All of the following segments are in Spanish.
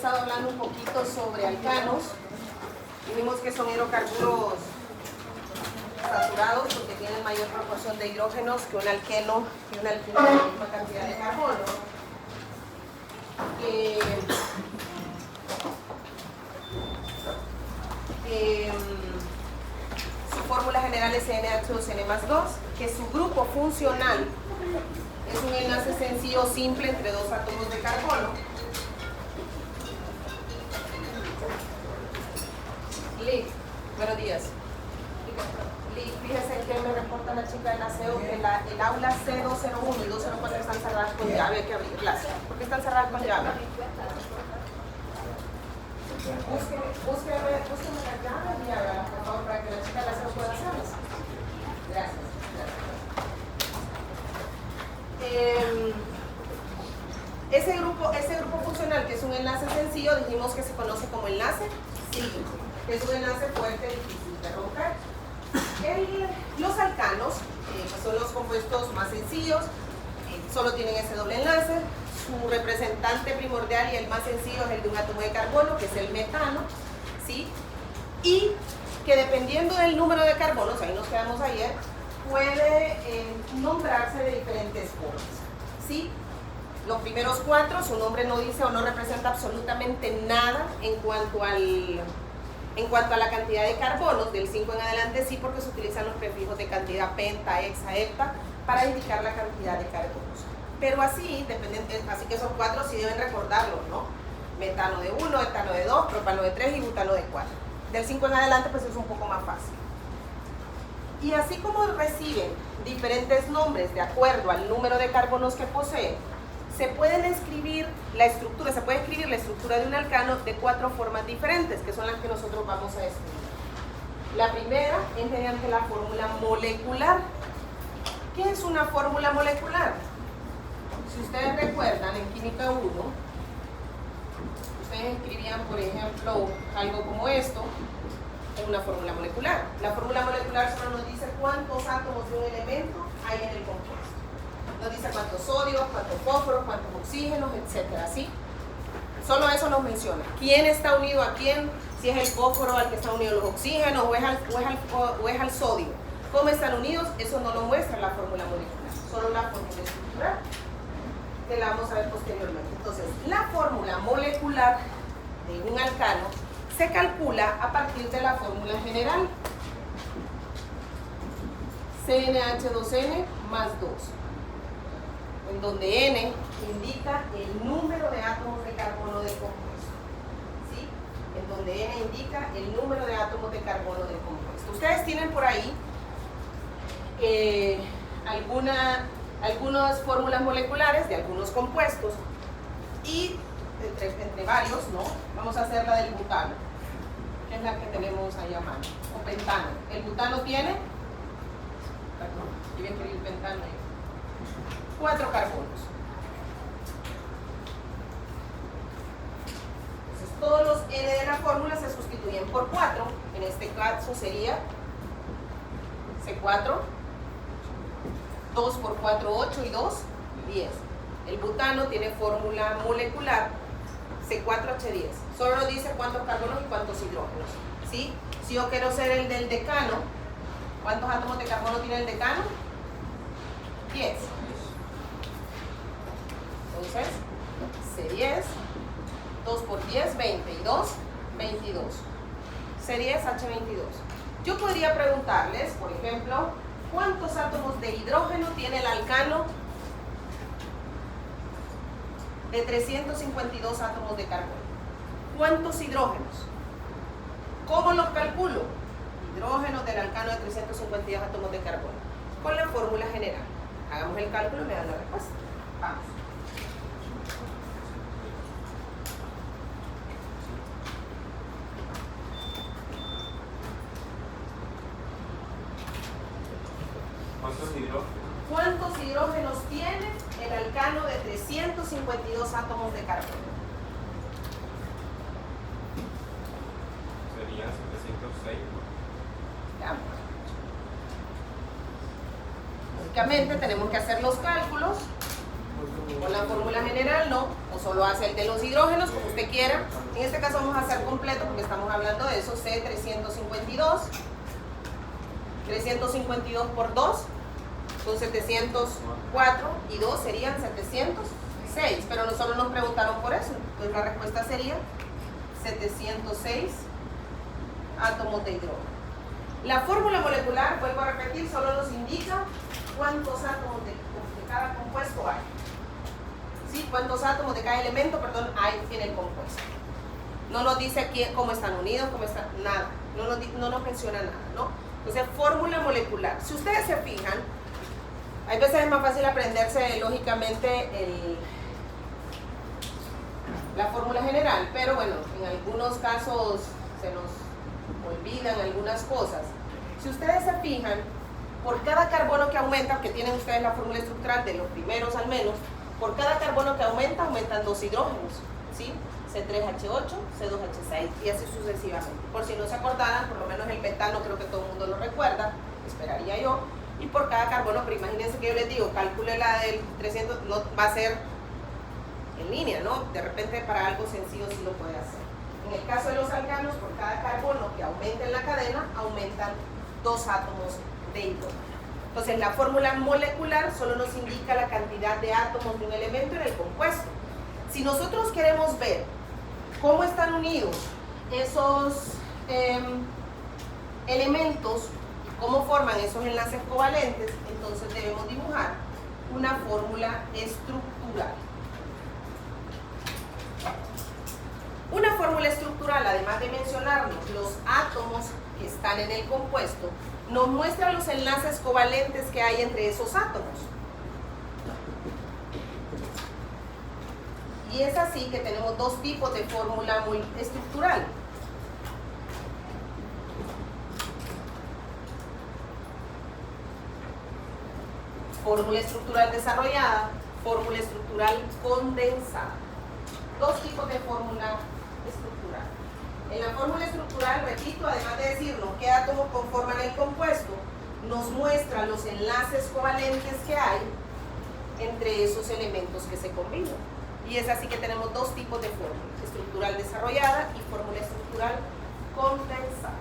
estado hablando un poquito sobre alcanos. Dijimos que son hidrocarburos saturados porque tienen mayor proporción de hidrógenos que un alqueno y un alquino con la misma cantidad de carbono. Su fórmula general es NH2N más 2, que su grupo funcional es un enlace sencillo simple entre dos átomos de carbono. Lick, buenos días. Lick, fíjese que me reporta la chica del aseo que el aula C201 y 204 están cerradas con llave, hay que abrir clase. ¿Por qué están cerradas con llave? Búsqueme la llave y hágala, por favor, para que la chica del aseo pueda hacerlas. Gracias. Ese grupo funcional, que es un enlace sencillo, dijimos que se conoce como enlace simple, que es un enlace fuerte difícil de romper. Los alcanos, pues son los compuestos más sencillos, solo tienen ese doble enlace. Su representante primordial y el más sencillo es el de un átomo de carbono, que es el metano, ¿sí? Y que dependiendo del número de carbonos, ahí nos quedamos ayer, puede nombrarse de diferentes formas, ¿sí? Los primeros 4, su nombre no dice o no representa absolutamente nada en cuanto a la cantidad de carbonos. Del 5 en adelante sí, porque se utilizan los prefijos de cantidad penta, hexa, hepta para indicar la cantidad de carbonos. Pero así, así que son 4, sí deben recordarlos, ¿no? Metano de 1, etano de 2, propano de 3 y butano de 4. Del 5 en adelante pues es un poco más fácil. Y así como reciben diferentes nombres de acuerdo al número de carbonos que poseen, se puede escribir la estructura de un alcano de 4 formas diferentes, que son las que nosotros vamos a estudiar. La primera es mediante la fórmula molecular. ¿Qué es una fórmula molecular? Si ustedes recuerdan, en Química 1, ustedes escribían, por ejemplo, algo como esto, en una fórmula molecular. La fórmula molecular solo nos dice cuántos átomos de un elemento hay en el compuesto. Nos dice cuántos sodios, cuántos fósforos, cuántos oxígenos, etcétera, ¿sí? Solo eso nos menciona. ¿Quién está unido a quién? Si es el fósforo al que están unidos los oxígenos o es al sodio. ¿Cómo están unidos? Eso no lo muestra la fórmula molecular, solo la fórmula estructural, que la vamos a ver posteriormente. Entonces, la fórmula molecular de un alcano se calcula a partir de la fórmula general. CnH2n más 2. En donde N indica el número de átomos de carbono del compuesto, ¿sí? En donde N indica el número de átomos de carbono del compuesto. Ustedes tienen por ahí algunas fórmulas moleculares de algunos compuestos y entre varios, ¿no? Vamos a hacer la del butano, que es la que tenemos ahí a mano, o pentano. El butano tiene, perdón, yo voy a escribir pentano ahí. 4 carbonos. Entonces todos los N de la fórmula se sustituyen por 4. En este caso sería C4, 2 por 4, 8 y 2, 10. El butano tiene fórmula molecular C4H10. Solo nos dice cuántos carbonos y cuántos hidrógenos, ¿sí? Si yo quiero ser el del decano, ¿cuántos átomos de carbono tiene el decano? 10. Entonces, C10, 2 por 10, 20, y 2, 22. C10, H22. Yo podría preguntarles, por ejemplo, ¿cuántos átomos de hidrógeno tiene el alcano de 352 átomos de carbono? ¿Cuántos hidrógenos? ¿Cómo los calculo? Hidrógenos del alcano de 352 átomos de carbono. Con la fórmula general. Hagamos el cálculo y me dan la respuesta. Vamos. ¿Cuántos hidrógenos tiene el alcano de 352 átomos de carbono? Serían 706. Ya. Básicamente tenemos que hacer los cálculos Con la fórmula general no, o solo hace el de los hidrógenos, como usted quiera. En este caso vamos a hacer completo porque estamos hablando de eso. C352. 352 por 2 son 704 y 2 serían 706, pero nosotros nos preguntaron por eso, entonces la respuesta sería 706 átomos de hidrógeno. La fórmula molecular, vuelvo a repetir, solo nos indica cuántos átomos de cada compuesto hay. ¿Sí? Cuántos átomos de cada elemento, perdón, hay en el compuesto. No nos dice aquí cómo están unidos, cómo están, nada, no nos menciona nada, ¿no? Entonces, fórmula molecular. Si ustedes se fijan, hay veces es más fácil aprenderse lógicamente la fórmula general, pero bueno, en algunos casos se nos olvidan algunas cosas. Si ustedes se fijan, por cada carbono que aumenta, que tienen ustedes la fórmula estructural de los primeros al menos, por cada carbono que aumenta, aumentan 2 hidrógenos, ¿sí? C3H8, C2H6 y así sucesivamente. Por si no se acordaran, por lo menos el metano creo que todo el mundo lo recuerda, esperaría yo. Y por cada carbono, pero imagínense que yo les digo, calcule la del 300, no va a ser en línea, ¿no? De repente para algo sencillo sí lo puede hacer. En el caso de los alcanos, por cada carbono que aumenta en la cadena, aumentan 2 átomos de hidrógeno. Entonces la fórmula molecular solo nos indica la cantidad de átomos de un elemento en el compuesto. Si nosotros queremos ver cómo están unidos esos elementos, cómo forman esos enlaces covalentes, entonces debemos dibujar una fórmula estructural. Una fórmula estructural, además de mencionarnos los átomos que están en el compuesto, nos muestra los enlaces covalentes que hay entre esos átomos. Y es así que tenemos dos tipos de fórmula estructural. Fórmula estructural desarrollada, fórmula estructural condensada. Dos tipos de fórmula estructural. En la fórmula estructural, repito, además de decirnos qué átomos conforman el compuesto, nos muestra los enlaces covalentes que hay entre esos elementos que se combinan. Y es así que tenemos dos tipos de fórmula, estructural desarrollada y fórmula estructural condensada.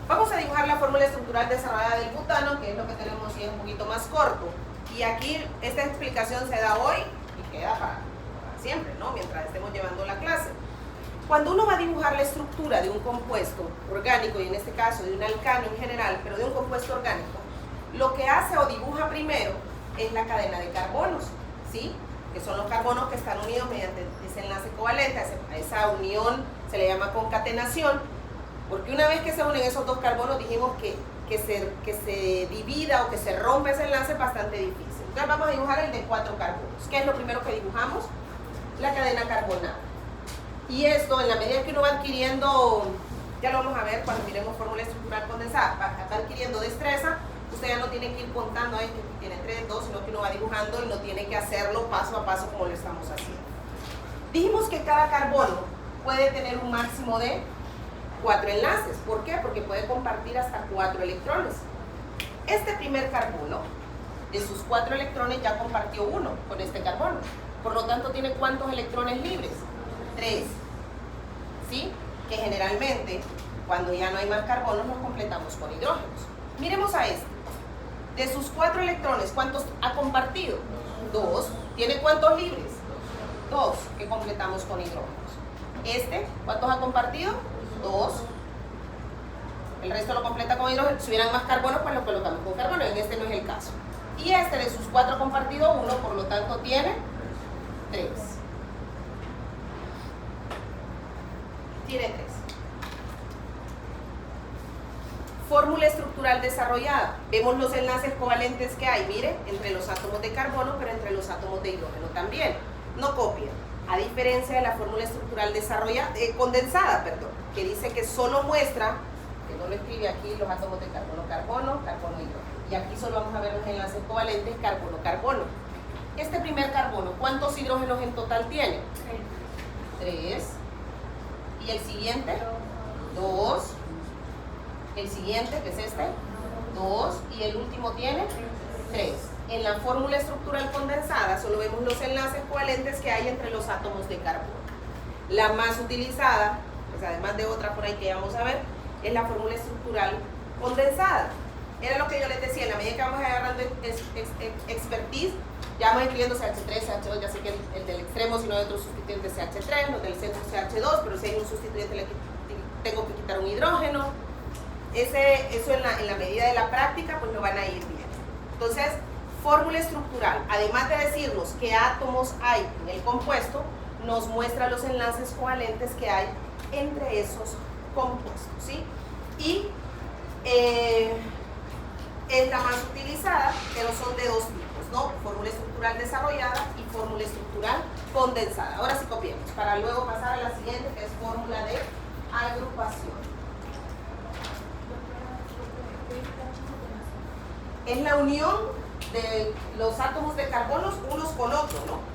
Vamos a dibujar la fórmula estructural desarrollada del butano, que es lo que tenemos y es un poquito más corto. Y aquí esta explicación se da hoy y queda para siempre, ¿no? Mientras estemos llevando la clase. Cuando uno va a dibujar la estructura de un compuesto orgánico, y en este caso de un alcano en general, pero de un compuesto orgánico, lo que hace o dibuja primero es la cadena de carbonos, ¿sí? Que son los carbonos que están unidos mediante ese enlace covalente. A esa unión se le llama concatenación, porque una vez que se unen esos dos carbonos, dijimos que se divida o que se rompe ese enlace es bastante difícil. Entonces vamos a dibujar el de 4 carbonos. ¿Qué es lo primero que dibujamos? La cadena carbonada. Y esto, en la medida que uno va adquiriendo, ya lo vamos a ver cuando miremos fórmula estructural condensada, va adquiriendo destreza, usted ya no tiene que ir contando ahí que tiene 3, 2, sino que uno va dibujando y no tiene que hacerlo paso a paso como lo estamos haciendo. Dijimos que cada carbono puede tener un máximo de 4 enlaces. ¿Por qué? Porque puede compartir hasta 4 electrones. Este primer carbono, de sus 4 electrones, ya compartió 1 con este carbono. Por lo tanto, ¿tiene cuántos electrones libres? 3. ¿Sí? Que generalmente, cuando ya no hay más carbonos, los completamos con hidrógenos. Miremos a este. De sus 4 electrones, ¿cuántos ha compartido? 2. ¿Tiene cuántos libres? 2, que completamos con hidrógenos. Este, ¿cuántos ha compartido? 2. El resto lo completa con hidrógeno. Si hubieran más carbonos, pues lo colocamos con carbono. En este no es el caso. Y este de sus 4 compartido 1, por lo tanto tiene 3. Tiene 3. Fórmula estructural desarrollada. Vemos los enlaces covalentes que hay, mire, entre los átomos de carbono, pero entre los átomos de hidrógeno también. No copien. A diferencia de la fórmula estructural desarrollada, condensada, que dice que solo muestra, que no lo escribe aquí, los átomos de carbono, carbono, carbono, hidrógeno. Y aquí solo vamos a ver los enlaces covalentes carbono, carbono. Este primer carbono, ¿cuántos hidrógenos en total tiene? 3. ¿Y el siguiente? 2. El siguiente, que es este, 2. Y el último tiene 3. en la fórmula estructural condensada solo vemos los enlaces covalentes que hay entre los átomos de carbono. La más utilizada, pues además de otra por ahí que vamos a ver, es la fórmula estructural condensada. Era lo que yo les decía, en la medida que vamos agarrando expertise, ya vamos incluyendo CH3, CH2, ya sé que el del extremo, si no hay otro sustituyente CH3, los del centro CH2, pero si hay un sustituyente le tengo que quitar un hidrógeno. Eso en la medida de la práctica, pues lo van a ir viendo. Entonces, fórmula estructural, además de decirnos qué átomos hay en el compuesto, nos muestra los enlaces covalentes que hay entre esos compuestos, ¿sí? Y es la más utilizada, pero son de dos tipos, ¿no? Fórmula estructural desarrollada y fórmula estructural condensada. Ahora sí copiemos, para luego pasar a la siguiente, que es fórmula de agrupación. Es la unión de los átomos de carbono unos con otros, ¿no?